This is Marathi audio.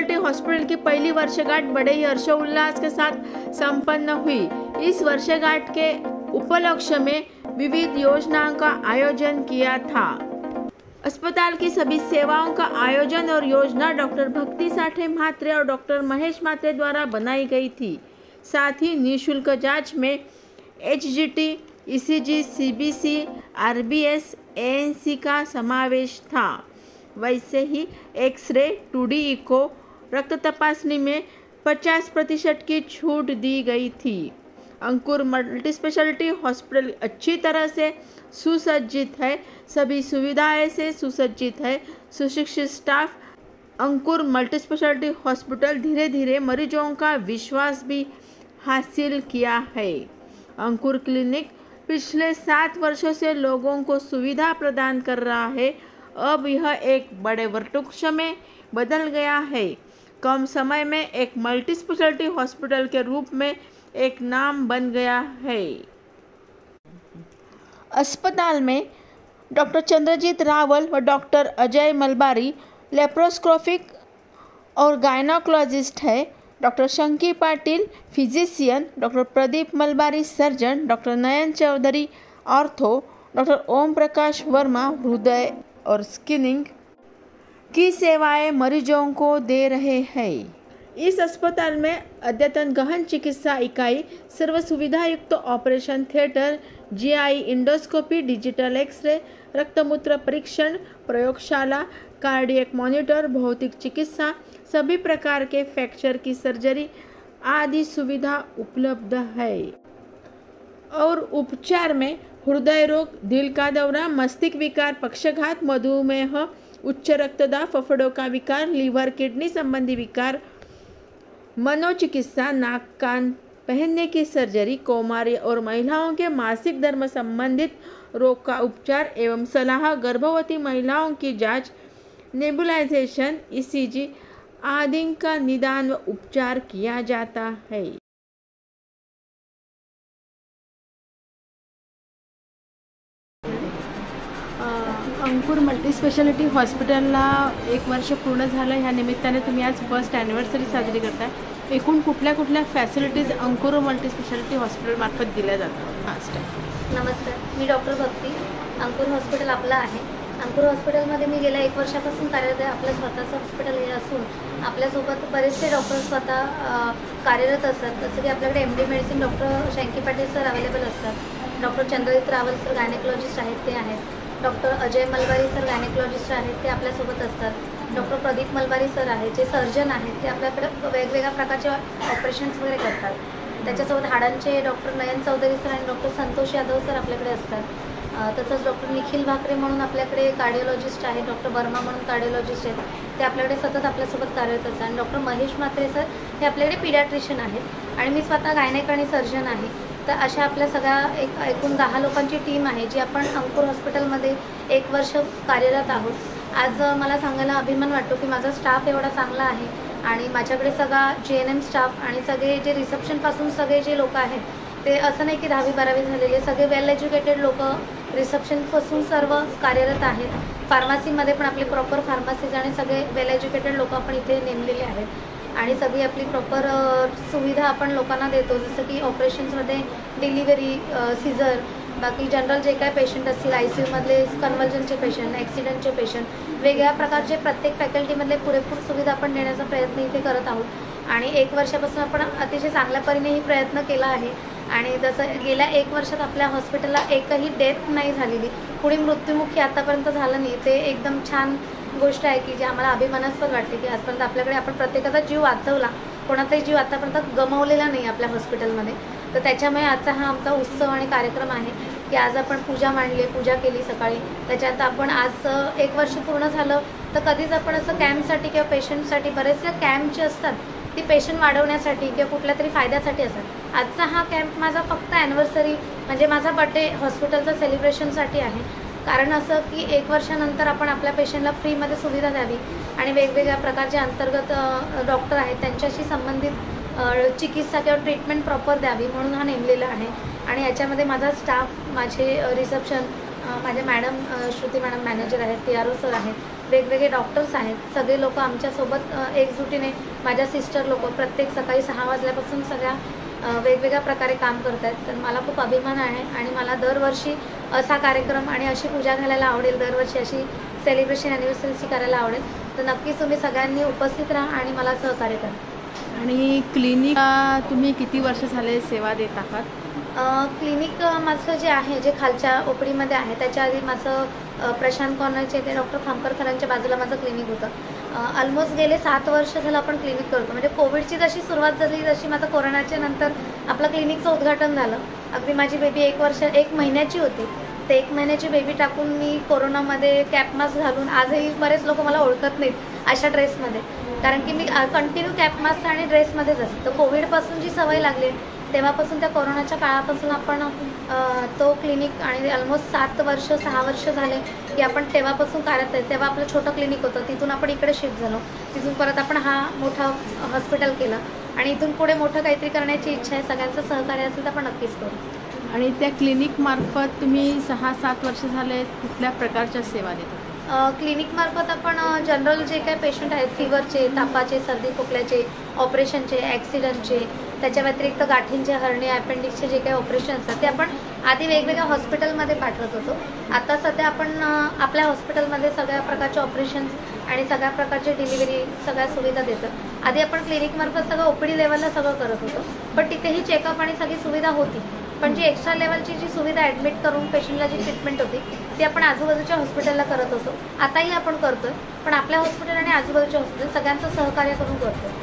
मल्टीस्पेशलिटी हॉस्पिटल की पहली वर्षगांठ बड़े ही हर्षोल्लास के साथ संपन्न हुई। इस वर्षगांठ के उपलक्ष्य में विविध योजनाओं का आयोजन किया था। अस्पताल की सभी सेवाओं का आयोजन और योजना डॉक्टर भक्ति साठे म्हात्रे और डॉक्टर महेश म्हात्रे द्वारा बनाई गई थी। साथ ही निःशुल्क जांच में HGT, ECG, CBC, RBS, ANC का समावेश था। वैसे ही एक्सरे, 2D इको, रक्त तपासनी में 50% की छूट दी गई थी। अंकुर मल्टीस्पेशलिटी हॉस्पिटल अच्छी तरह से सुसज्जित है, सभी सुविधाएं से सुसज्जित है, सुशिक्षित स्टाफ। अंकुर मल्टीस्पेशलिटी हॉस्पिटल धीरे धीरे मरीजों का विश्वास भी हासिल किया है। अंकुर क्लिनिक पिछले 7 वर्षों से लोगों को सुविधा प्रदान कर रहा है। अब यह एक बड़े वृक्ष में बदल गया है। कम समय में एक मल्टी स्पेशलिटी हॉस्पिटल के रूप में एक नाम बन गया है। अस्पताल में डॉक्टर चंद्रजीत रावल व डॉक्टर अजय मलबारी लेप्रोस्कोपिक और गायनोकोलॉजिस्ट है। Doctor Shanki Patil physician, doctor Pradeep Malbari surgeon, doctor Nayan Chaudhari ortho, doctor Om Prakash Verma हृदय और स्किनिंग की सेवाएं मरीजों को दे रहे हैं। इस अस्पताल में अद्यतन गहन चिकित्सा इकाई, सर्व सुविधा युक्त operation theatre, GI endoscopy, digital X-ray, रक्तमूत्र परीक्षण, प्रयोगशाला, कार्डियक मॉनिटर, भौतिक चिकित्सा, सभी प्रकार के फ्रैक्चर की सर्जरी आदि सुविधा उपलब्ध है। और उपचार में हृदय रोग, दिल का दौरा, मस्तिष्क विकार, पक्षघात, मधुमेह, उच्च रक्तदाब, फेफड़ों का विकार, लीवर किडनी संबंधी विकार, मनोचिकित्सा, नाक कान पहनने की सर्जरी, कौमार्य और महिलाओं के मासिक धर्म संबंधित रोग का उपचार एवं सलाह, गर्भवती महिलाओं की जांच, नेबुलाइजेशन, ECG आदि का निदान व उपचार किया जाता है। अंकुर मल्टीस्पेशलिटी हॉस्पिटलला 1 वर्ष पूर्ण झालं। ह्या निमित्ताने तुम्ही आज फर्स्ट ॲनिव्हर्सरी साजरी करताय। एकूण कुठल्या कुठल्या फॅसिलिटीज अंकुर मल्टीस्पेशलिटी हॉस्पिटल मार्फत दिल्या जातात? फास्ट नमस्कार, मी डॉक्टर भक्ती। अंकुर हॉस्पिटल आपलं आहे। अंकुर हॉस्पिटलमध्ये मी गेल्या 1 वर्षापासून कार्यरत आहे। आपलं स्वतःचं हॉस्पिटल हे असून आपल्यासोबत बरेचसे डॉक्टर स्वतः कार्यरत असतात। जसं की आपल्याकडे MD medicine doctor Shanki Patil sir available असतात, doctor Chandrajit Rawal sir gynaecologist आहेत ते आहेत, doctor Ajay Malbari sir gynaecologist आहेत ते आपल्यासोबत असतात, डॉक्टर प्रदीप मलबारी सर आहेत जे सर्जन आहेत ते आपल्याकडे वेगवेगळ्या प्रकारचे ऑपरेशन्स वगैरे करतात। त्याच्यासोबत हाडांचे डॉक्टर नयन चौधरी सर आणि डॉक्टर संतोष यादव सर आपल्याकडे असतात। तसंच डॉक्टर निखिल भाकरे म्हणून आपल्याकडे कार्डिओलॉजिस्ट आहेत, डॉक्टर वर्मा म्हणून कार्डिओलॉजिस्ट आहेत ते आपल्याकडे सतत आपल्यासोबत कार्यरत असतात, आणि डॉक्टर महेश म्हात्रे सर हे आपल्याकडे पीडियाट्रिशियन आहेत, आणि मी स्वतः गायनेक आणि सर्जन आहे। तर अशा आपल्या सगळ्या एकूण 10 लोकांची टीम आहे जी आपण अंकुर हॉस्पिटलमध्ये 1 वर्ष कार्यरत आहोत। आज मला सांगायला अभिमान वाटतो की माझा स्टाफ एवढा चांगला आहे, आणि माझ्याकडे सगळा GNM स्टाफ आणि सगळे जे रिसेप्शनपासून सगळे जे लोक आहेत ते असं नाही की 10वी 12वी झालेले, सगळे वेल एज्युकेटेड लोक रिसेप्शनपासून सर्व कार्यरत आहेत। फार्मसीमध्ये पण आपले प्रॉपर फार्मसीज आणि सगळे वेल एज्युकेटेड लोक आपण इथे नेमलेले आहेत, आणि सगळी आपली प्रॉपर सुविधा आपण लोकांना देतो। जसं की ऑपरेशन्समध्ये डिलिव्हरी, सीझर, बाकी जनरल जे काय पेशंट असतील, ICUमधले कन्व्हर्जनचे पेशंट, ॲक्सिडेंटचे पेशंट, वेगळ्या प्रकारचे प्रत्येक फॅकल्टीमधले पुरेपूर सुविधा आपण देण्याचा प्रयत्न इथे करत आहोत। आणि 1 वर्षापासून आपण अतिशय चांगल्या परीने प्रयत्न केला आहे, आणि जसं गेल्या 1 वर्षात आपल्या हॉस्पिटलला एकही डेथ नाही झालेली, कुणी मृत्युमुखी आतापर्यंत झालं नाही। ते एकदम छान गोष्ट आहे की जी आम्हाला अभिमानास्पद वाटते की आजपर्यंत आपल्याकडे आपण प्रत्येकाचा जीव वाचवला, कोणाचाही जीव आतापर्यंत गमावलेला नाही आपल्या हॉस्पिटलमध्ये। तर त्याच्यामुळे आजचा हा आमचा उत्सव आणि कार्यक्रम आहे की आज आपण पूजा मांडली, पूजा केली सकाळी। त्याच्यानंतर आपण आज 1 वर्ष पूर्ण झालं, तर कधीच आपण असं कॅम्पसाठी किंवा पेशंटसाठी बरेचसे कॅम्प जे असतात ती पेशंट वाढवण्यासाठी किंवा कुठल्या तरी फायद्यासाठी असतात। आजचा हा कॅम्प माझा फक्त ॲनिव्हर्सरी म्हणजे माझा बर्थडे हॉस्पिटलचा सेलिब्रेशनसाठी आहे, कारण असं की 1 वर्षानंतर आपण आपल्या पेशंटला फ्रीमध्ये सुविधा द्यावी आणि वेगवेगळ्या प्रकारचे अंतर्गत डॉक्टर आहेत त्यांच्याशी संबंधित चिकित्सा किंवा ट्रीटमेंट प्रॉपर द्यावी म्हणून हा नेमलेला आहे। आणि याच्यामध्ये माझा स्टाफ, माझे रिसेप्शन, माझे मॅडम श्रुती मॅडम मॅनेजर आहेत, PRO सर आहेत, वेगवेगळे डॉक्टर्स आहेत, सगळे लोक आमच्यासोबत एकजुटीने, माझ्या सिस्टर लोक प्रत्येक सकाळी 6 वाजल्यापासून सगळ्या वेगवेगळ्या प्रकारे काम करत आहेत. तर मला खूप अभिमान आहे आणि मला दरवर्षी असा कार्यक्रम आणि अशी पूजा घालायला आवडेल, दरवर्षी अशी सेलिब्रेशन ॲनिव्हर्सरीची करायला आवडेल. तर नक्कीच तुम्ही सगळ्यांनी उपस्थित राहा आणि मला सहकार्य करा. आणि क्लिनिक तुम्ही किती वर्ष झाले सेवा देत आहात? क्लिनिक माझं जे आहे, जे खालच्या ओपडीमध्ये आहे, त्याच्या आधी माझं प्रशांत कॉर्नरचे ते डॉक्टर खामकर सरांच्या बाजूला माझं क्लिनिक होतं. ऑलमोस्ट गेले 7 वर्ष झालं आपण क्लिनिक करतो. म्हणजे कोविडची जशी सुरुवात झाली तशी माझं कोरोनाच्या नंतर आपलं क्लिनिकचं उद्घाटन झालं. अगदी माझी बेबी 1 महिन्याची होती. ते 1 महिन्याची बेबी टाकून मी कोरोनामध्ये कॅप मास्क घालून, आजही बरेच लोक मला ओळखत नाहीत अशा ड्रेसमध्ये, कारण की मी कंटिन्यू कॅप मास्क आणि ड्रेसमध्येच असते. तर कोविडपासून जी सवय लागली तेव्हापासून, त्या कोरोनाच्या काळापासून आपण तो क्लिनिक, आणि ऑलमोस्ट 6 वर्ष झाले की आपण तेव्हापासून कार्यरत आहे. तेव्हा आपलं छोटं क्लिनिक होतं, तिथून आपण इकडे शिफ्ट झालो, तिथून परत आपण हा मोठा हॉस्पिटल केलं आणि इथून पुढे मोठं काहीतरी करण्याची इच्छा आहे. सगळ्यांचं सहकार्य असेल तर आपण नक्कीच करू. आणि त्या क्लिनिकमार्फत तुम्ही 6-7 वर्ष झाले कुठल्या प्रकारच्या सेवा देता? क्लिनिकमार्फत आपण जनरल जे काही पेशंट आहेत, फिवरचे, तापाचे, सर्दी खोकल्याचे, ऑपरेशनचे, ॲक्सिडंटचे, त्याच्या व्यतिरिक्त गाठींचे, हर्निया, अपेंडिक्सचे जे काही ऑपरेशन असतात ते आपण आधी वेगवेगळ्या हॉस्पिटलमध्ये पाठवत होतो. आता सध्या आपण आपल्या हॉस्पिटलमध्ये सगळ्या प्रकारचे ऑपरेशन्स आणि सगळ्या प्रकारचे डिलिव्हरी सगळ्या सुविधा देतो. आधी आपण क्लिनिकमार्फत सगळं ओपीडी लेवलला सगळं करत होतो, पण तिथेही चेकअप आणि सगळी सुविधा होती. पण जी एक्स्ट्रा लेवलची जी सुविधा ॲडमिट करून पेशंटला जी ट्रीटमेंट होती ती आपण आजूबाजूच्या हॉस्पिटलला करत होतो. आताही आपण करतोय, पण आपल्या हॉस्पिटल आणि आजूबाजूच्या हॉस्पिटल सगळ्यांचं सहकार्य करून करतो.